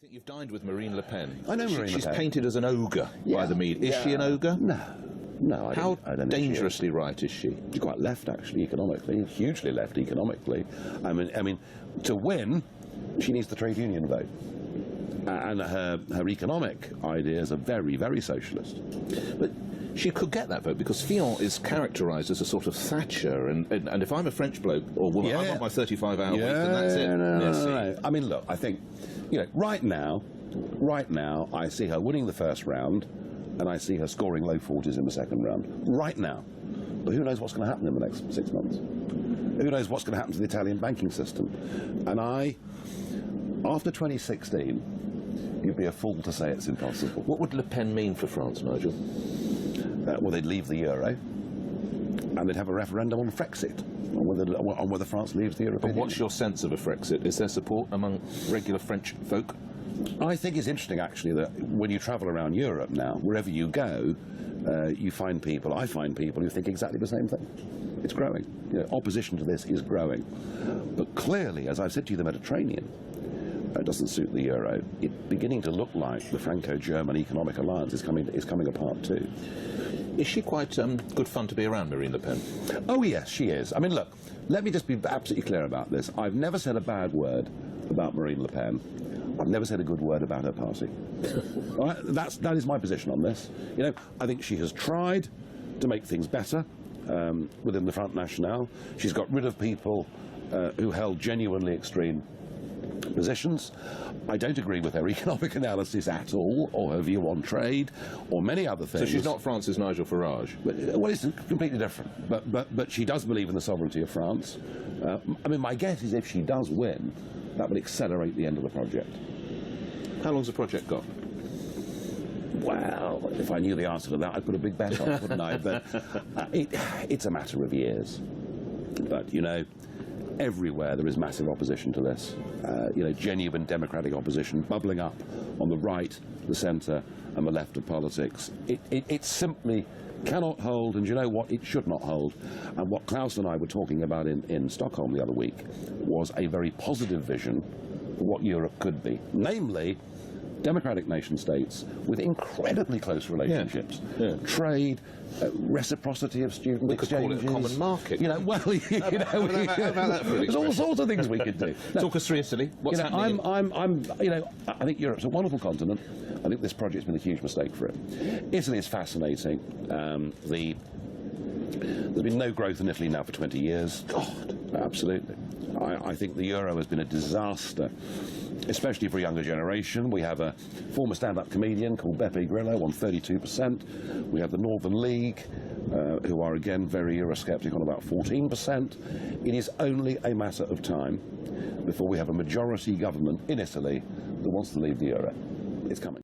You've dined with Marine Le Pen. I know Marine Le Pen. She's painted as an ogre by the media. Is she an ogre? No. How dangerously right is she? She's quite left, actually, economically. Hugely left economically. I mean, to win, she needs the trade union vote. And her economic ideas are very, very socialist. But she could get that vote because Fillon is characterised as a sort of Thatcher, and if I'm a French bloke or woman, I want my 35-hour week, and that's it. No. I mean, look, I think, right now, I see her winning the first round, and I see her scoring low 40s in the second round. Right now. But who knows what's going to happen in the next 6 months? Who knows what's going to happen to the Italian banking system? And after 2016, you'd be a fool to say it's impossible. What would Le Pen mean for France, Nigel? Well, they'd leave the euro, and they'd have a referendum on FREXIT, on whether France leaves the European Union. But what's your sense of a FREXIT? Is there support among regular French folk? I think it's interesting, actually, that when you travel around Europe now, wherever you go, you find people, I find people who think exactly the same thing. It's growing. Opposition to this is growing. But clearly, as I've said to you, the Mediterranean doesn't suit the euro. It's beginning to look like the Franco-German economic alliance is coming apart too. Is she quite good fun to be around, Marine Le Pen? Oh yes, she is. I mean, look, let me just be absolutely clear about this. I've never said a bad word about Marine Le Pen. I've never said a good word about her party. All right? That is my position on this. I think she has tried to make things better within the Front National. She's got rid of people who held genuinely extreme positions. I don't agree with her economic analysis at all, or her view on trade, or many other things. So she's not France's Nigel Farage? Well, it's completely different. But she does believe in the sovereignty of France. I mean, my guess is if she does win, that would accelerate the end of the project. How long's the project got? Well, if I knew the answer to that, I'd put a big bet on, wouldn't I? But it's a matter of years. But, everywhere there is massive opposition to this. Genuine democratic opposition bubbling up on the right, the centre and the left of politics. It simply cannot hold, and you know what? It should not hold. And what Klaus and I were talking about in Stockholm the other week was a very positive vision for what Europe could be. Namely, democratic nation-states with incredibly close relationships, trade, reciprocity of student exchanges. We could call it a common market. How about that for an There's all sorts of things we could do. Talk us through Italy. What's happening? I think Europe's a wonderful continent. I think this project's been a huge mistake for it. Italy is fascinating. There's been no growth in Italy now for 20 years. God, absolutely. I think the euro has been a disaster, especially for a younger generation. We have a former stand-up comedian called Beppe Grillo on 32%. We have the Northern League, who are again very Eurosceptic on about 14%. It is only a matter of time before we have a majority government in Italy that wants to leave the euro. It's coming.